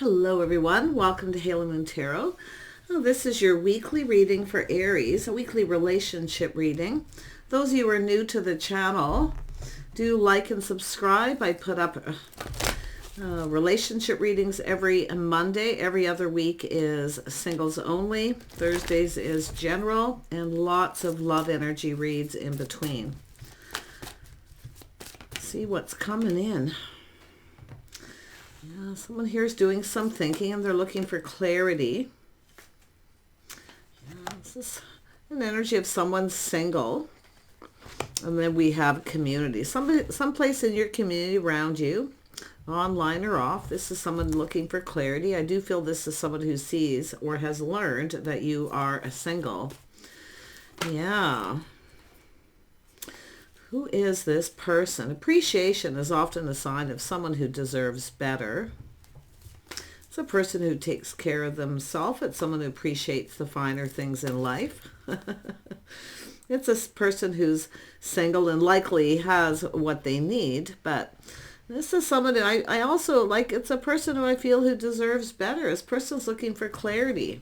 Hello everyone, welcome to Halo Moon Tarot. This is your weekly reading for Aries, a weekly relationship reading. Those of you who are new to the channel, do like and subscribe. I put up relationship readings every Monday. Every other week is singles only. Thursdays is general, and lots of love energy reads in between. See what's coming in. Yeah, someone here is doing some thinking and they're looking for clarity. Yeah, this is an energy of someone single. And then we have community. Someplace in your community around you, online or off. This is someone looking for clarity. I do feel this is someone who sees or has learned that you are a single. Yeah. Who is this person? Appreciation is often a sign of someone who deserves better. It's a person who takes care of themselves. It's someone who appreciates the finer things in life. It's a person who's single and likely has what they need. But this is someone who I also like. It's a person who I feel who deserves better. This person's looking for clarity.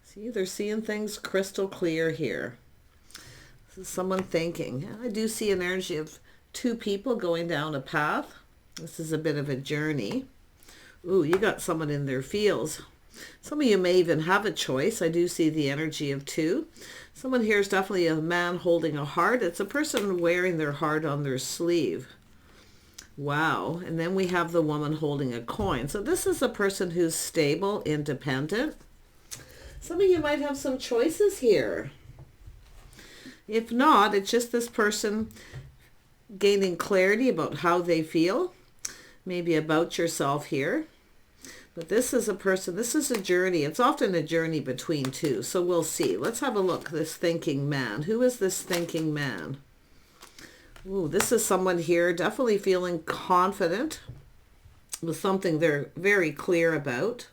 See, they're seeing things crystal clear here. This is someone thinking. I do see an energy of two people going down a path. This is a bit of a journey. Ooh, you got someone in their feels. Some of you may even have a choice. I do see the energy of two. Someone here is definitely a man holding a heart. It's a person wearing their heart on their sleeve. Wow. And then we have the woman holding a coin. So this is a person who's stable, independent. Some of you might have some choices here. If not, it's just this person gaining clarity about how they feel, maybe about yourself here. But this is a person, this is a journey. It's often a journey between two. So we'll see. Let's have a look. This thinking man. Who is this thinking man? Ooh, this is someone here definitely feeling confident with something they're very clear about.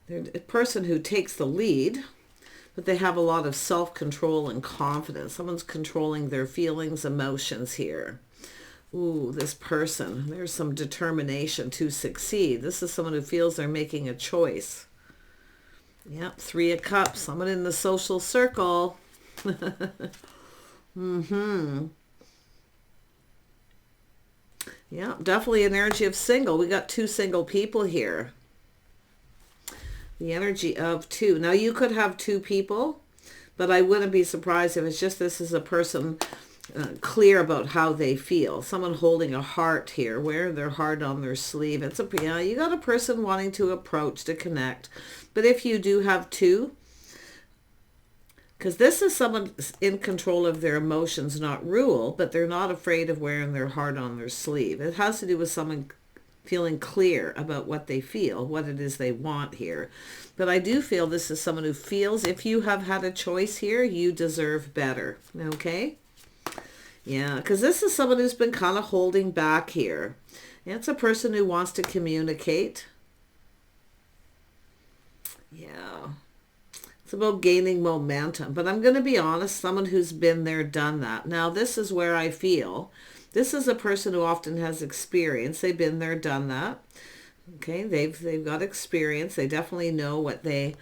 They're a person who takes the lead. But they have a lot of self-control and confidence. Someone's controlling their feelings, emotions here. Ooh, this person. There's some determination to succeed. This is someone who feels they're making a choice. Yep, 3 of Cups. Someone in the social circle. Yeah, definitely an energy of single. We got 2 single people here. The energy of 2. Now you could have 2 people, but I wouldn't be surprised if it's just this is a person clear about how they feel. Someone holding a heart here, wearing their heart on their sleeve. It's a you got a person wanting to approach, to connect. But if you do have 2, because this is someone in control of their emotions, not rule, but they're not afraid of wearing their heart on their sleeve. It has to do with someone feeling clear about what they feel, what it is they want here. But I do feel this is someone who feels if you have had a choice here, you deserve better. Okay? Yeah, because this is someone who's been kind of holding back here. It's a person who wants to communicate. Yeah. It's about gaining momentum. But I'm going to be honest, someone who's been there, done that. Now, this is where I feel this is a person who often has experience. They've been there, done that. Okay, they've got experience. They definitely know what they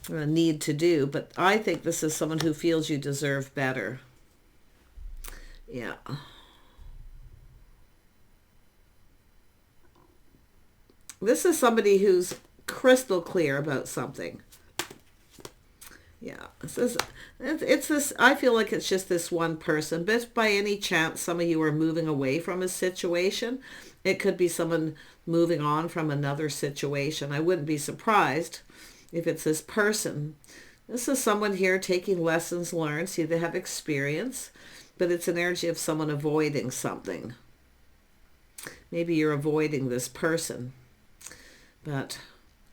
need to do. But I think this is someone who feels you deserve better. Yeah. This is somebody who's crystal clear about something. Yeah, it's this, I feel like it's just this one person, but if by any chance some of you are moving away from a situation, it could be someone moving on from another situation. I wouldn't be surprised if it's this person. This is someone here taking lessons learned. See, they have experience, but it's an energy of someone avoiding something. Maybe you're avoiding this person, but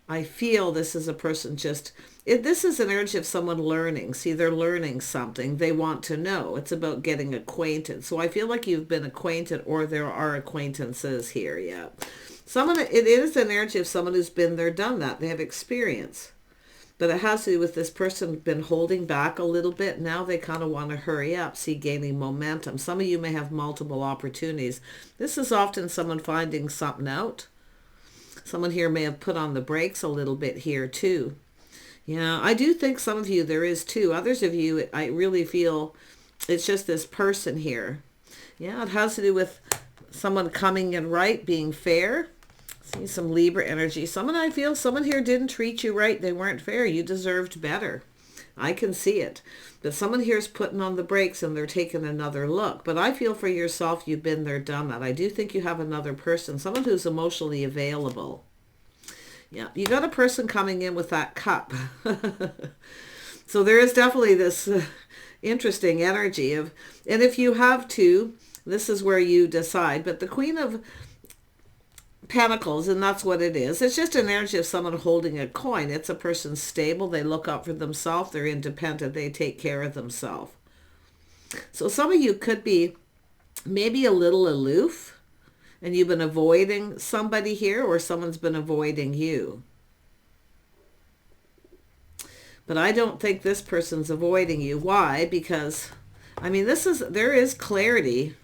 I feel this is a person just... this is an energy of someone learning. See, they're learning something. They want to know. It's about getting acquainted. So I feel like you've been acquainted or there are acquaintances here. Yeah. It is an energy of someone who's been there, done that. They have experience. But it has to do with this person been holding back a little bit. Now they kind of want to hurry up, see, gaining momentum. Some of you may have multiple opportunities. This is often someone finding something out. Someone here may have put on the brakes a little bit here too. Yeah, I do think some of you, there is too. Others of you, I really feel it's just this person here. Yeah, it has to do with someone coming in right, being fair. See some Libra energy. I feel someone here didn't treat you right. They weren't fair. You deserved better. I can see it. But someone here is putting on the brakes and they're taking another look. But I feel for yourself, you've been there, done that. I do think you have another person, someone who's emotionally available. Yeah, you got a person coming in with that cup. So there is definitely this interesting energy of, and if you have two, this is where you decide. But the Queen of Pentacles, and that's what it is. It's just an energy of someone holding a coin. It's a person stable. They look out for themselves. They're independent. They take care of themselves. So some of you could be maybe a little aloof, and you've been avoiding somebody here, or someone's been avoiding you. But I don't think this person's avoiding you. Why? Because, I mean, there is clarity.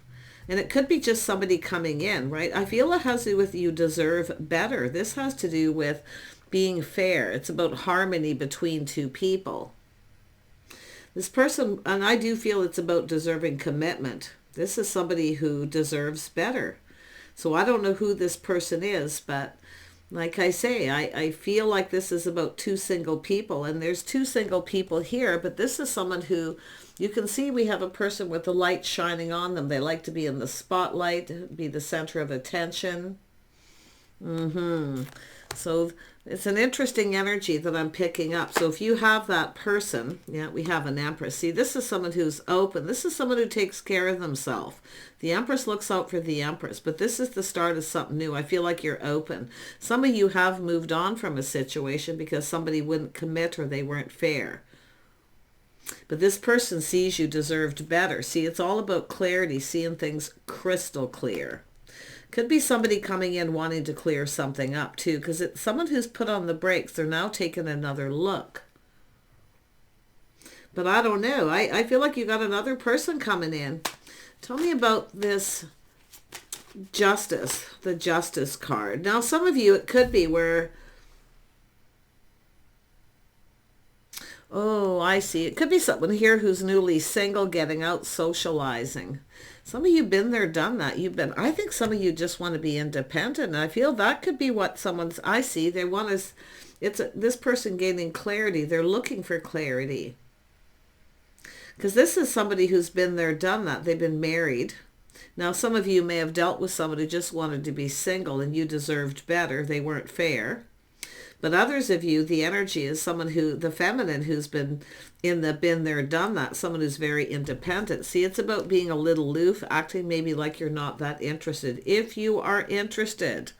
And it could be just somebody coming in, right? I feel it has to do with you deserve better. This has to do with being fair. It's about harmony between two people. This person, and I do feel it's about deserving commitment. This is somebody who deserves better. So I don't know who this person is, but like I say, I feel like this is about two single people. And there's two single people here, but this is someone who, you can see we have a person with the light shining on them. They like to be in the spotlight, be the center of attention. So it's an interesting energy that I'm picking up. So if you have that person, yeah, we have an Empress. See, this is someone who's open. This is someone who takes care of themselves. The Empress looks out for the Empress, but this is the start of something new. I feel like you're open. Some of you have moved on from a situation because somebody wouldn't commit or they weren't fair. But this person sees you deserved better. See, it's all about clarity, seeing things crystal clear. Could be somebody coming in wanting to clear something up too, because it's someone who's put on the brakes. They're now taking another look. But I don't know. I feel like you got another person coming in. Tell me about this Justice, the Justice card. Now, some of you, it could be where, oh, I see. It could be someone here who's newly single, getting out, socializing. Some of you been there, done that. I think some of you just want to be independent. And I feel that could be what I see. They want to, this person gaining clarity. They're looking for clarity. Because this is somebody who's been there, done that. They've been married. Now, some of you may have dealt with someone who just wanted to be single and you deserved better. They weren't fair. But others of you, the energy is someone who, the feminine, who's been there, done that. Someone who's very independent. See, it's about being a little aloof, acting maybe like you're not that interested. If you are interested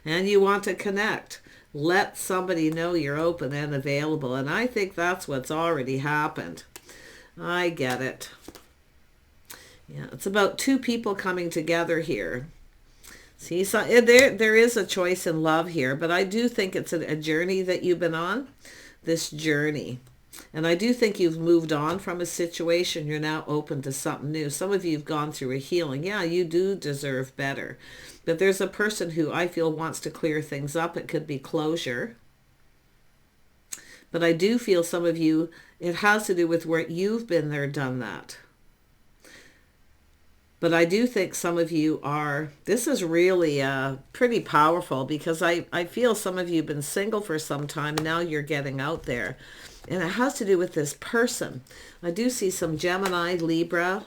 and you want to connect, let somebody know you're open and available. And I think that's what's already happened. I get it. Yeah, it's about two people coming together here. See, so there is a choice in love here, but I do think it's a journey that you've been on, this journey. And I do think you've moved on from a situation. You're now open to something new. Some of you have gone through a healing. Yeah, you do deserve better. But there's a person who I feel wants to clear things up. It could be closure. But I do feel some of you, it has to do with where you've been there, done that. But I do think some of you this is really pretty powerful, because I feel some of you have been single for some time. Now you're getting out there. And it has to do with this person. I do see some Gemini, Libra.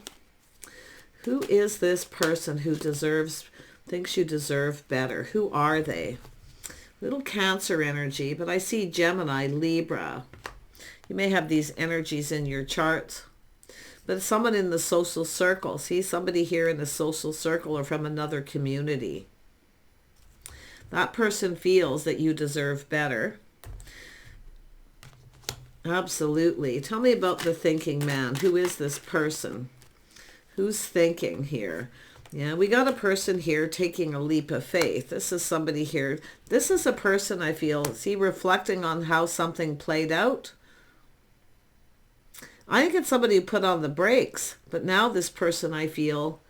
Who is this person who thinks you deserve better? Who are they? Little Cancer energy, but I see Gemini, Libra. You may have these energies in your charts. But someone in the social circle. See, somebody here in the social circle or from another community. That person feels that you deserve better. Absolutely. Tell me about the thinking man. Who is this person? Who's thinking here? Yeah, we got a person here taking a leap of faith. This is somebody here. This is a person, I feel, is he reflecting on how something played out? I think it's somebody who put on the brakes. But now this person, I feel,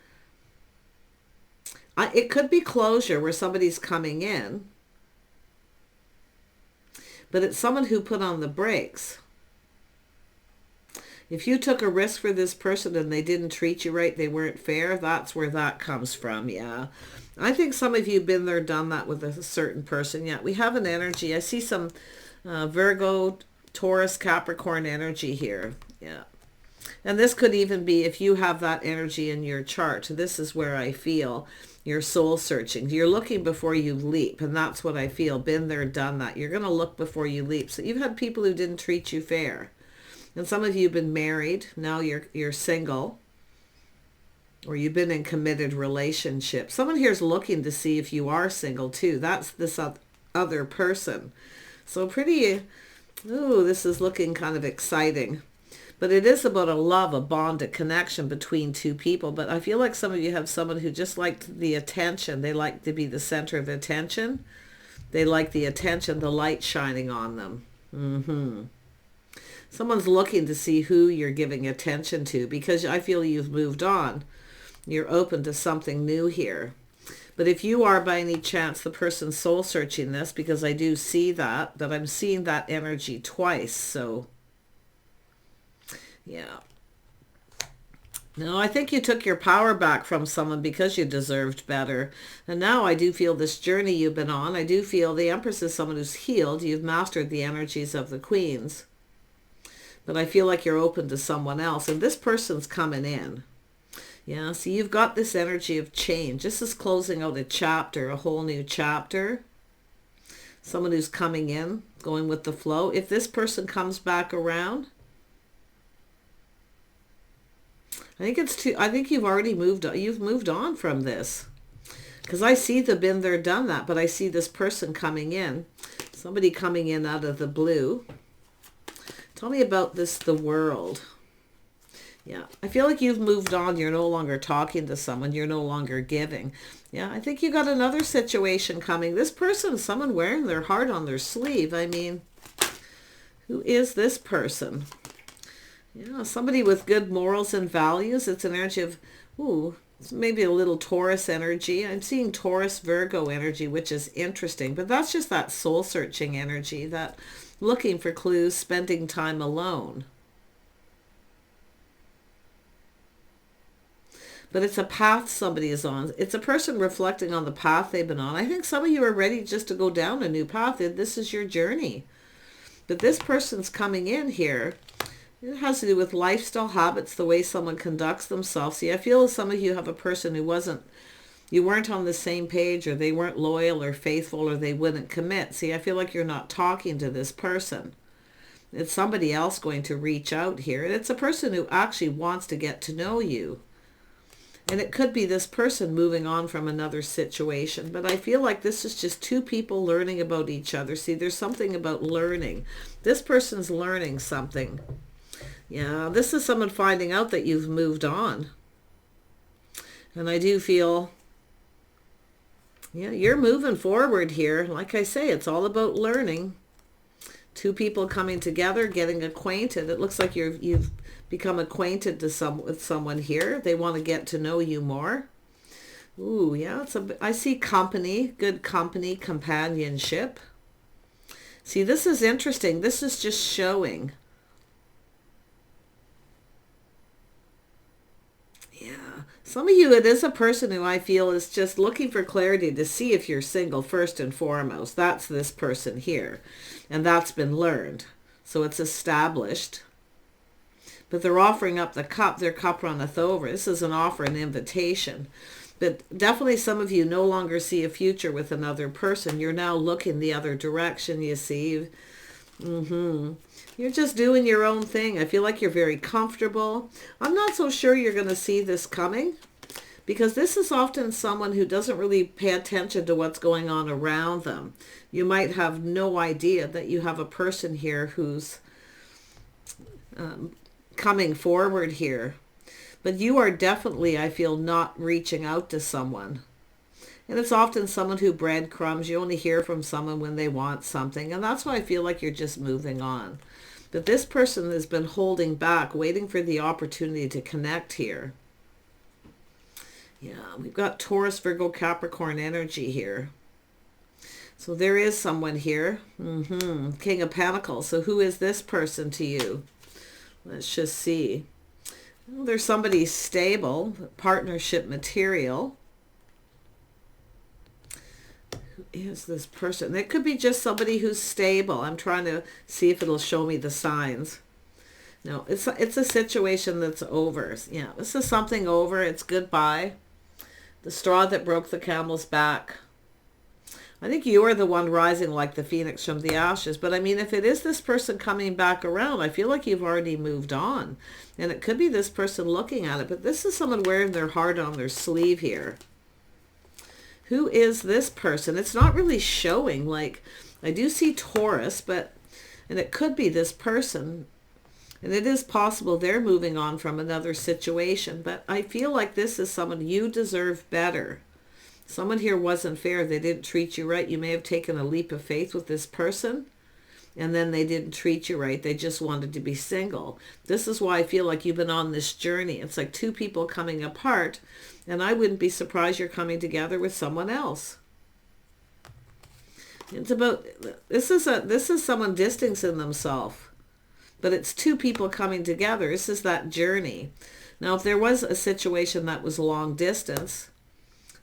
it could be closure where somebody's coming in. But it's someone who put on the brakes. If you took a risk for this person and they didn't treat you right, they weren't fair, that's where that comes from, yeah. I think some of you have been there, done that with a certain person. Yeah, we have an energy. I see some Virgo, Taurus, Capricorn energy here. Yeah. And this could even be if you have that energy in your chart. This is where I feel you're soul searching. You're looking before you leap. And that's what I feel. Been there, done that. You're going to look before you leap. So you've had people who didn't treat you fair. And some of you have been married. Now you're single. Or you've been in committed relationships. Someone here is looking to see if you are single too. That's this other person. So pretty, this is looking kind of exciting. But it is about a love, a bond, a connection between two people. But I feel like some of you have someone who just liked the attention. They like to be the center of attention. They like the attention, the light shining on them. Someone's looking to see who you're giving attention to because I feel you've moved on. You're open to something new here. But if you are by any chance the person soul searching this, because I do see that I'm seeing that energy twice. So, yeah. No, I think you took your power back from someone because you deserved better. And now I do feel this journey you've been on. I do feel the Empress is someone who's healed. You've mastered the energies of the Queens. But I feel like you're open to someone else. And this person's coming in. Yeah, so you've got this energy of change. This is closing out a chapter, a whole new chapter. Someone who's coming in, going with the flow. If this person comes back around, I think you've already moved on. You've moved on from this. Because I see the been there, done that. But I see this person coming in. Somebody coming in out of the blue. Tell me about this, the world. Yeah, I feel like you've moved on. You're no longer talking to someone. You're no longer giving. Yeah, I think you got another situation coming. This person is someone wearing their heart on their sleeve. I mean, who is this person? Yeah, somebody with good morals and values. It's an energy of, it's maybe a little Taurus energy. I'm seeing Taurus, Virgo energy, which is interesting. But that's just that soul-searching energy, that looking for clues, spending time alone. But it's a path somebody is on. It's a person reflecting on the path they've been on. I think some of you are ready just to go down a new path. This is your journey. But this person's coming in here. It has to do with lifestyle habits, the way someone conducts themselves. See, I feel some of you have a person who you weren't on the same page, or they weren't loyal or faithful, or they wouldn't commit. See, I feel like you're not talking to this person. It's somebody else going to reach out here. And it's a person who actually wants to get to know you. And it could be this person moving on from another situation. But I feel like this is just two people learning about each other. See, there's something about learning. This person's learning something. Yeah, this is someone finding out that you've moved on. And I do feel, yeah, you're moving forward here. Like I say, it's all about learning. Two people coming together, getting acquainted. It looks like you've become acquainted with someone here. They want to get to know you more. Ooh, yeah, I see company, good company, companionship. See, this is interesting. This is just showing. Yeah, some of you, it is a person who I feel is just looking for clarity to see if you're single first and foremost. That's this person here. And that's been learned. So it's established. But they're offering up the cup. Their cup runneth over. This is an offer, an invitation. But definitely some of you no longer see a future with another person. You're now looking the other direction, you see. You're just doing your own thing. I feel like you're very comfortable. I'm not so sure you're going to see this coming, because this is often someone who doesn't really pay attention to what's going on around them. You might have no idea that you have a person here who's coming forward here. But you are definitely, I feel, not reaching out to someone. And it's often someone who breadcrumbs. You only hear from someone when they want something. And that's why I feel like you're just moving on. But this person has been holding back, waiting for the opportunity to connect here. Yeah, we've got Taurus, Virgo, Capricorn energy here. So there is someone here. King of Pentacles. So who is this person to you? Let's just see. Well, there's somebody stable, partnership material. Who is this person? It could be just somebody who's stable. I'm trying to see if it'll show me the signs. No, it's a situation that's over. Yeah, this is something over. It's goodbye. The straw that broke the camel's back. I think you are the one rising like the phoenix from the ashes. But I mean, if it is this person coming back around, I feel like you've already moved on. And it could be this person looking at it. But this is someone wearing their heart on their sleeve here. Who is this person? It's not really showing. Like, I do see Taurus, and it could be this person. And it is possible they're moving on from another situation. But I feel like this is someone you deserve better. Someone here wasn't fair. They didn't treat you right. You may have taken a leap of faith with this person, and then they didn't treat you right. They just wanted to be single. This is why I feel like you've been on this journey. It's like two people coming apart, and I wouldn't be surprised you're coming together with someone else. It's about, this is someone distancing themselves, but it's two people coming together. This is that journey. Now, if there was a situation that was long distance,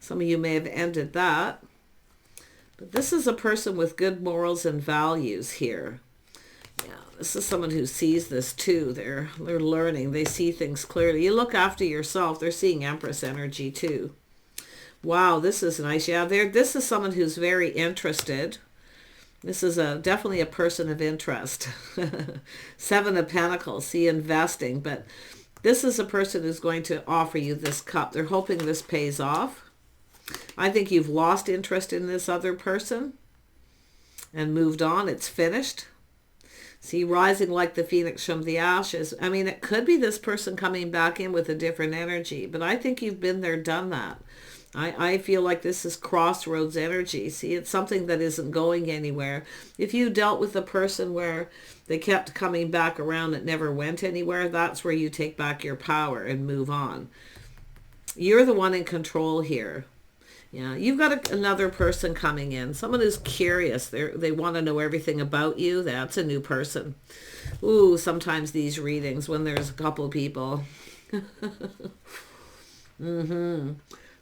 some of you may have ended that. But this is a person with good morals and values here. Yeah, this is someone who sees this too. They're learning. They see things clearly. You look after yourself. They're seeing Empress energy too. Wow, this is nice. Yeah, this is someone who's very interested. This is definitely a person of interest. Seven of Pentacles. See, investing. But this is a person who's going to offer you this cup. They're hoping this pays off. I think you've lost interest in this other person and moved on. It's finished. See, rising like the phoenix from the ashes. I mean, it could be this person coming back in with a different energy, but I think you've been there, done that. I feel like this is crossroads energy. See, it's something that isn't going anywhere. If you dealt with a person where they kept coming back around, it never went anywhere, that's where you take back your power and move on. You're the one in control here. Yeah, you've got another person coming in. Someone who's curious. They want to know everything about you. That's a new person. Ooh, sometimes these readings when there's a couple of people.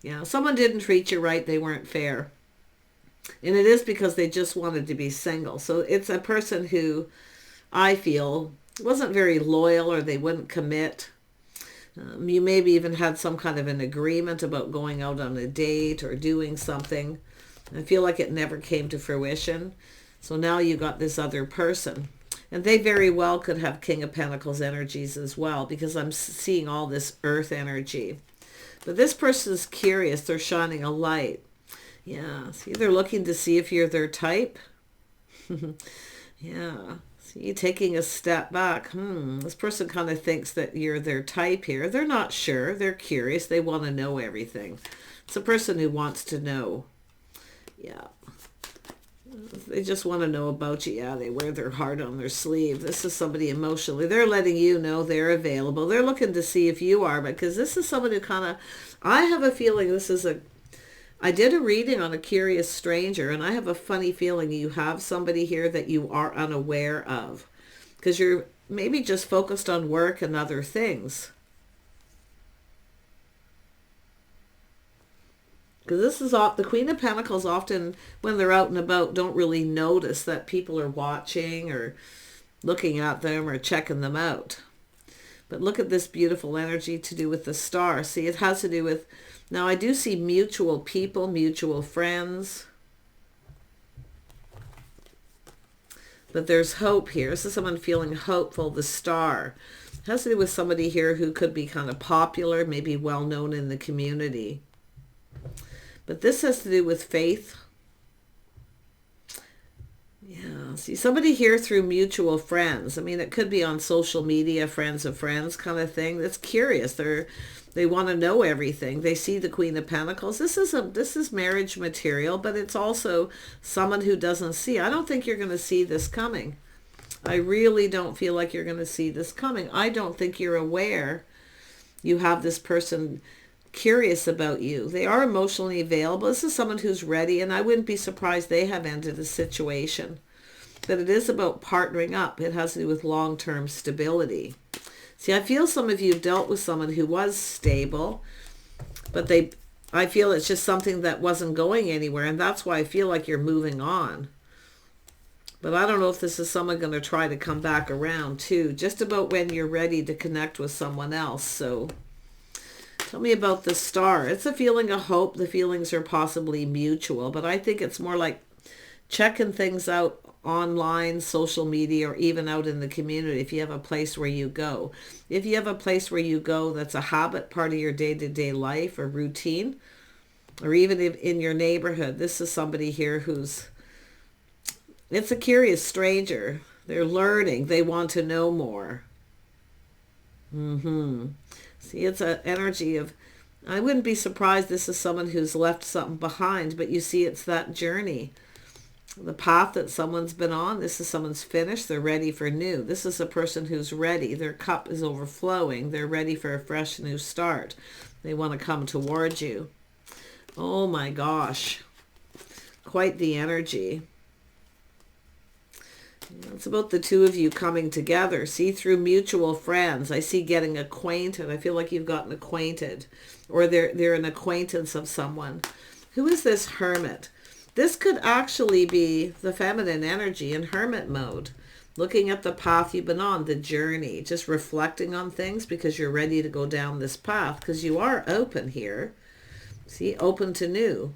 Yeah, someone didn't treat you right. They weren't fair. And it is because they just wanted to be single. So it's a person who I feel wasn't very loyal, or they wouldn't commit. You maybe even had some kind of an agreement about going out on a date or doing something. I feel like it never came to fruition. So now you got this other person. And they very well could have King of Pentacles energies as well, because I'm seeing all this earth energy. But this person is curious. They're shining a light. Yeah. See, they're looking to see if you're their type. Yeah. See, taking a step back. This person kind of thinks that you're their type here. They're not sure. They're curious. They want to know everything. It's a person who wants to know. Yeah. They just want to know about you. Yeah, they wear their heart on their sleeve. This is somebody emotionally. They're letting you know they're available. They're looking to see if you are, because this is someone who kind of, I have a feeling this is I did a reading on a curious stranger, and I have a funny feeling you have somebody here that you are unaware of, because you're maybe just focused on work and other things. Because this is the Queen of Pentacles often, when they're out and about, don't really notice that people are watching or looking at them or checking them out. But look at this beautiful energy to do with the star. See, it has to do with, now I do see mutual people, mutual friends. But there's hope here. This is someone feeling hopeful, the star. It has to do with somebody here who could be kind of popular, maybe well known in the community. But this has to do with faith. Yeah, See, somebody here through mutual friends. I mean, it could be on social media, friends of friends kind of thing. That's curious. They want to know everything. They see the Queen of Pentacles. This is marriage material, but it's also someone who doesn't see. I don't think you're going to see this coming. I really don't feel like you're going to see this coming. I don't think you're aware you have this person curious about you. They are emotionally available. This is someone who's ready, and I wouldn't be surprised they have ended a situation. But it is about partnering up. It has to do with long-term stability. See, I feel some of you dealt with someone who was stable, but I feel it's just something that wasn't going anywhere, and that's why I feel like you're moving on. But I don't know if this is someone going to try to come back around too, just about when you're ready to connect with someone else. So tell me about the Star. It's a feeling of hope. The feelings are possibly mutual, but I think it's more like checking things out online, social media, or even out in the community if you have a place where you go. If you have a place where you go that's a habit, part of your day-to-day life or routine, or even in your neighborhood, this is somebody here it's a curious stranger. They're learning. They want to know more. See, it's an energy of, I wouldn't be surprised this is someone who's left something behind, but you see it's that journey. The path that someone's been on, this is someone's finished. They're ready for new. This is a person who's ready. Their cup is overflowing. They're ready for a fresh new start. They want to come towards you. Oh my gosh. Quite the energy. It's about the two of you coming together. See, through mutual friends. I see getting acquainted. I feel like you've gotten acquainted. Or they're an acquaintance of someone. Who is this Hermit? This could actually be the feminine energy in hermit mode. Looking at the path you've been on, the journey. Just reflecting on things because you're ready to go down this path. Because you are open here. See, open to new.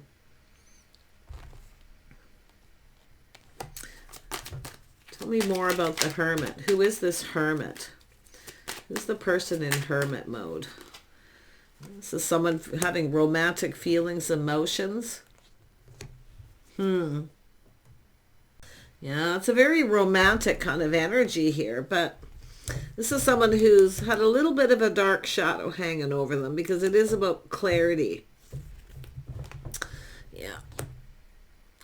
Tell me more about the Hermit. Who is this Hermit? Who's the person in hermit mode? This is someone having romantic feelings, emotions. Yeah, it's a very romantic kind of energy here, but this is someone who's had a little bit of a dark shadow hanging over them because it is about clarity. Yeah.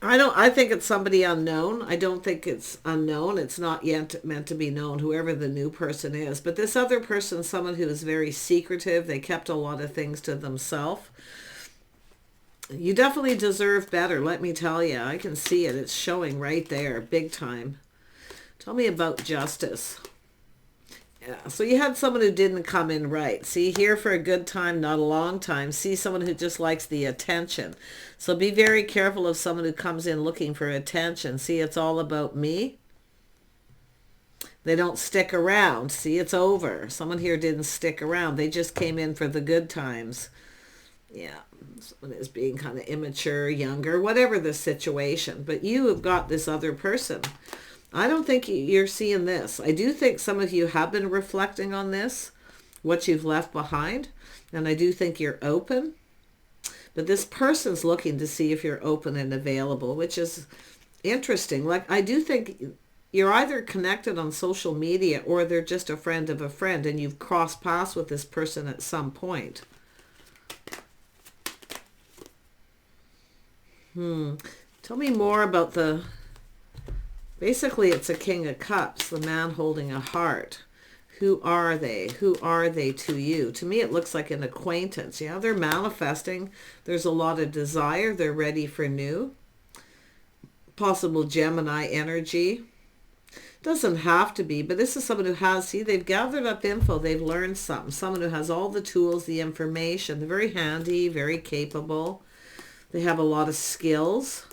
I think it's somebody unknown. I don't think it's unknown. It's not yet meant to be known, whoever the new person is. But this other person is someone who is very secretive. They kept a lot of things to themselves. You definitely deserve better, let me tell you. I can see it. It's showing right there, big time. Tell me about justice. Yeah, so you had someone who didn't come in right. See, here for a good time, not a long time. See, someone who just likes the attention. So be very careful of someone who comes in looking for attention. See, it's all about me. They don't stick around. See, it's over. Someone here didn't stick around. They just came in for the good times. Yeah, someone is being kind of immature, younger, whatever the situation. But you have got this other person. I don't think you're seeing this. I do think some of you have been reflecting on this, what you've left behind. And I do think you're open. But this person's looking to see if you're open and available, which is interesting. Like, I do think you're either connected on social media or they're just a friend of a friend and you've crossed paths with this person at some point. Tell me more about the... Basically, it's a King of Cups, the man holding a heart. Who are they? Who are they to you? To me, it looks like an acquaintance. Yeah, they're manifesting. There's a lot of desire. They're ready for new. Possible Gemini energy. Doesn't have to be, but this is someone who has, see, they've gathered up info. They've learned something. Someone who has all the tools, the information. They're very handy, very capable. They have a lot of skills.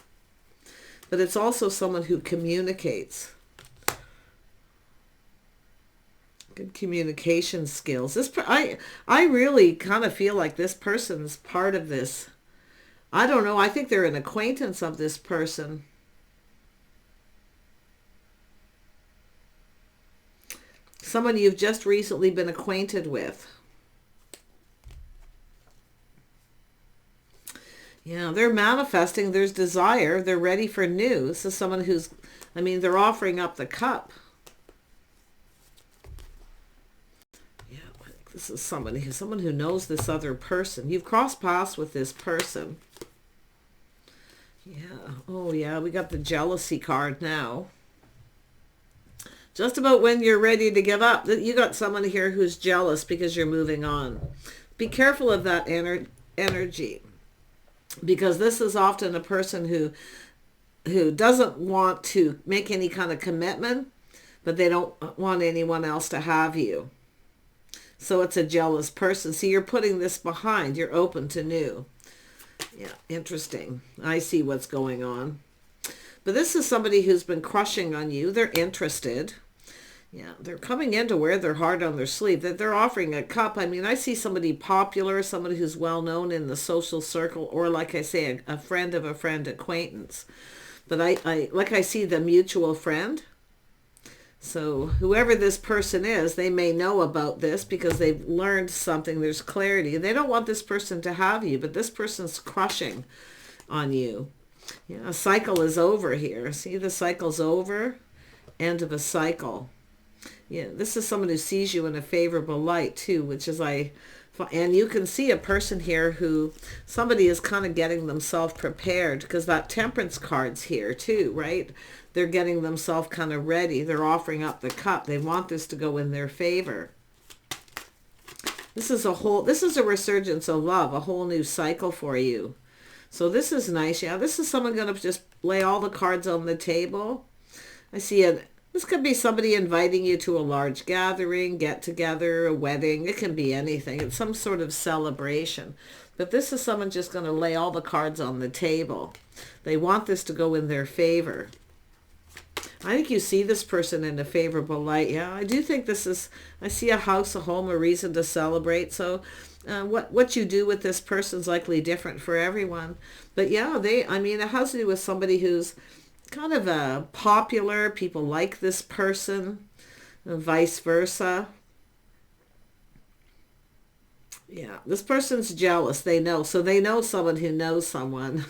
But it's also someone who communicates. Good communication skills. I really kind of feel like this person's part of this. I don't know. I think they're an acquaintance of this person. Someone you've just recently been acquainted with. Yeah, they're manifesting. There's desire. They're ready for new. This is someone who's, I mean, they're offering up the cup. Yeah, this is someone who knows this other person. You've crossed paths with this person. Yeah. Oh, yeah. We got the jealousy card now. Just about when you're ready to give up. You got someone here who's jealous because you're moving on. Be careful of that energy. Because this is often a person who doesn't want to make any kind of commitment, but they don't want anyone else to have you. So it's a jealous person. See, you're putting this behind. You're open to new. Yeah, interesting. I see what's going on. But this is somebody who's been crushing on you. They're interested. Yeah, they're coming in to wear their heart on their sleeve. That they're offering a cup. I mean, I see somebody popular, somebody who's well known in the social circle, or like I say, a friend of a friend, acquaintance. But I see the mutual friend. So whoever this person is, they may know about this because they've learned something. There's clarity. They don't want this person to have you, but this person's crushing on you. Yeah, a cycle is over here. See, the cycle's over. End of a cycle. Yeah, this is someone who sees you in a favorable light too, which is and you can see a person here who somebody is kind of getting themselves prepared because that Temperance card's here too, right? They're getting themselves kind of ready. They're offering up the cup. They want this to go in their favor. This is a resurgence of love, a whole new cycle for you. So this is nice. Yeah, this is someone going to just lay all the cards on the table. I see this could be somebody inviting you to a large gathering, get together, a wedding. It can be anything. It's some sort of celebration. But this is someone just going to lay all the cards on the table. They want this to go in their favor. I think you see this person in a favorable light. Yeah, I do think I see a house, a home, a reason to celebrate. So what you do with this person's likely different for everyone. But yeah, it has to do with somebody who's kind of popular. People like this person, and vice versa. Yeah, this person's jealous. They know. So they know someone who knows someone.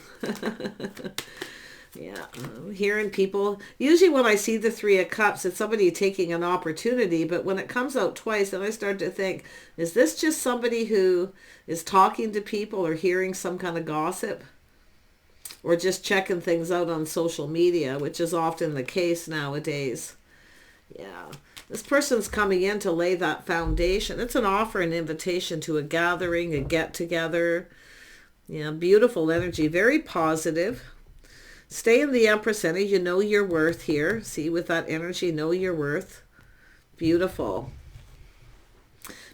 Yeah, I'm hearing people. Usually when I see the Three of Cups, it's somebody taking an opportunity. But when it comes out twice, then I start to think, is this just somebody who is talking to people or hearing some kind of gossip? Or just checking things out on social media, which is often the case nowadays. Yeah. This person's coming in to lay that foundation. It's an offer, an invitation to a gathering, a get-together. Yeah, beautiful energy. Very positive. Stay in the Empress energy. You know your worth here. See, with that energy, know your worth. Beautiful.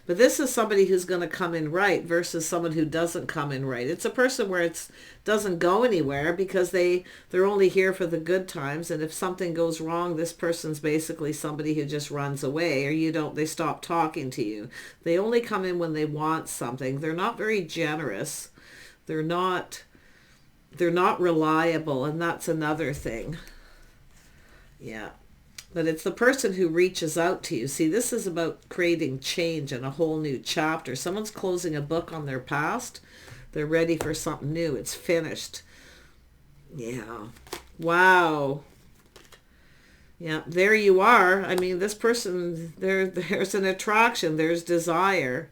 But this is somebody who's going to come in right versus someone who doesn't come in right. It's a person where it doesn't go anywhere because they're only here for the good times. And if something goes wrong, this person's basically somebody who just runs away, or they stop talking to you. They only come in when they want something. They're not very generous. They're not reliable, and that's another thing. Yeah. But it's the person who reaches out to you. See, this is about creating change and a whole new chapter. Someone's closing a book on their past. They're ready for something new. It's finished. Yeah. Wow. Yeah, there you are. I mean, this person, there's an attraction. There's desire.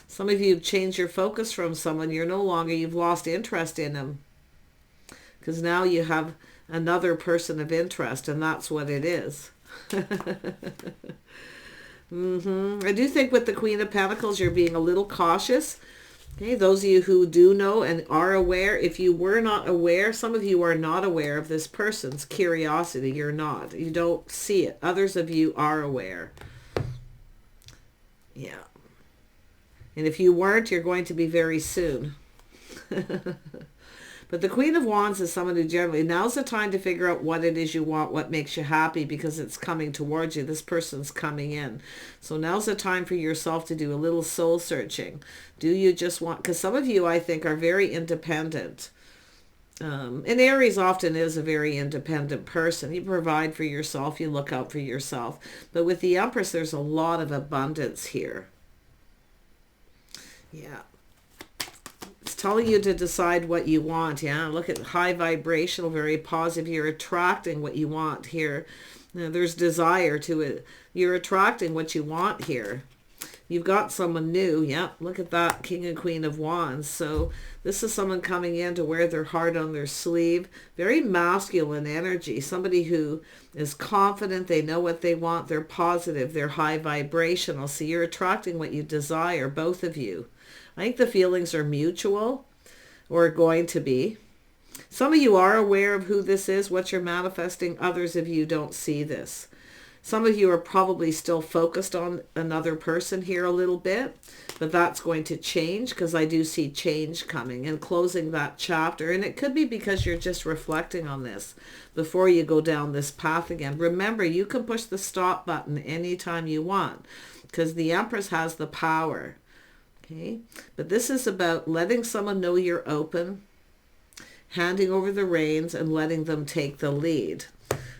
Some of you have changed your focus from someone. You've lost interest in them. Because now you have another person of interest, and that's what it is. I do think with the Queen of Pentacles, you're being a little cautious. Okay, those of you who do know and are aware, if you were not aware, some of you are not aware of this person's curiosity. You're not. You don't see it. Others of you are aware. Yeah. And if you weren't, you're going to be very soon. But the Queen of Wands is someone who generally, now's the time to figure out what it is you want, what makes you happy, because it's coming towards you. This person's coming in. So now's the time for yourself to do a little soul searching. Do you just want, because some of you, I think, are very independent. And Aries often is a very independent person. You provide for yourself, you look out for yourself. But with the Empress, there's a lot of abundance here. Yeah. It's telling you to decide what you want. Yeah, look at high vibrational, very positive. You're attracting what you want here. Now, there's desire to it. You're attracting what you want here. You've got someone new. Yeah, look at that, King and Queen of Wands. So this is someone coming in to wear their heart on their sleeve. Very masculine energy. Somebody who is confident. They know what they want. They're positive. They're high vibrational. So you're attracting what you desire, both of you. I think the feelings are mutual, or going to be. Some of you are aware of who this is, what you're manifesting. Others of you don't see this. Some of you are probably still focused on another person here a little bit, but that's going to change, because I do see change coming and closing that chapter. And it could be because you're just reflecting on this before you go down this path again. Remember, you can push the stop button anytime you want, because the Empress has the power. Okay, but this is about letting someone know you're open, handing over the reins, and letting them take the lead.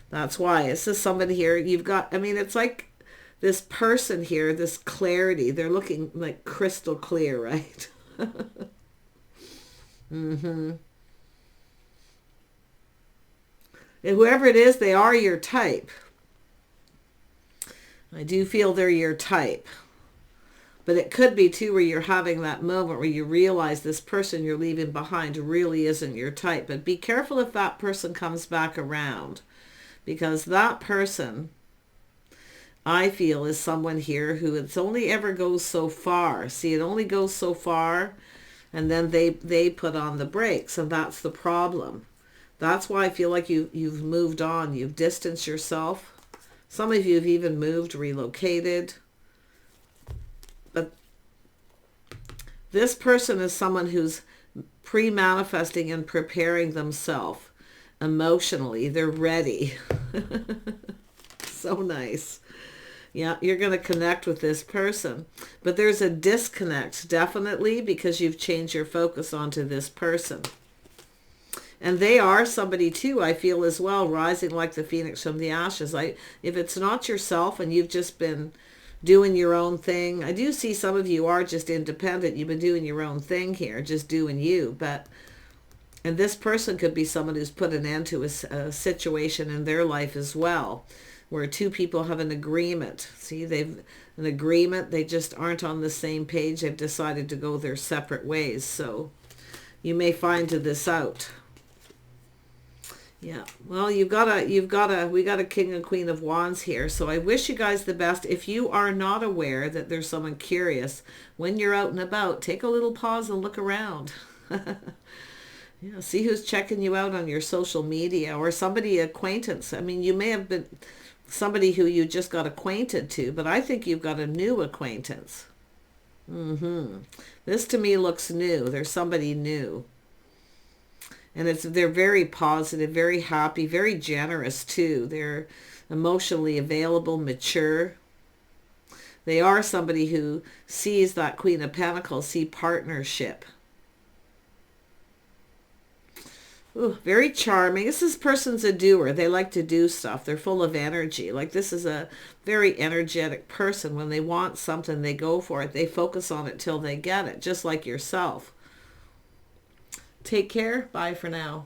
That's why this is somebody here. You've got, I mean, it's like this person here, this clarity. They're looking like crystal clear, right? And whoever it is, they are your type. I do feel they're your type. But it could be too where you're having that moment where you realize this person you're leaving behind really isn't your type. But be careful if that person comes back around. Because that person, I feel, is someone here who it's only ever goes so far. See, it only goes so far, and then they put on the brakes, and that's the problem. That's why I feel like you've moved on. You've distanced yourself. Some of you have even moved, relocated. But this person is someone who's pre-manifesting and preparing themselves. Emotionally, they're ready. So nice. Yeah, you're going to connect with this person. But there's a disconnect, definitely, because you've changed your focus onto this person. And they are somebody, too, I feel, as well, rising like the phoenix from the ashes. If it's not yourself and you've just been doing your own thing, I do see some of you are just independent. You've been doing your own thing here, just doing you. And this person could be someone who's put an end to a situation in their life as well, where two people have an agreement. See, they've an agreement. They just aren't on the same page. They've decided to go their separate ways. So you may find this out. Yeah. Well, we got a King and Queen of Wands here. So I wish you guys the best. If you are not aware that there's someone curious, when you're out and about, take a little pause and look around. Yeah, see who's checking you out on your social media, or somebody, acquaintance. I mean, you may have been somebody who you just got acquainted to, but I think you've got a new acquaintance. This to me looks new. There's somebody new. And they're very positive, very happy, very generous too. They're emotionally available, mature. They are somebody who sees that Queen of Pentacles, see partnership. Ooh, very charming. This person's a doer. They like to do stuff. They're full of energy. Like, this is a very energetic person. When they want something, they go for it. They focus on it till they get it, just like yourself. Take care. Bye for now.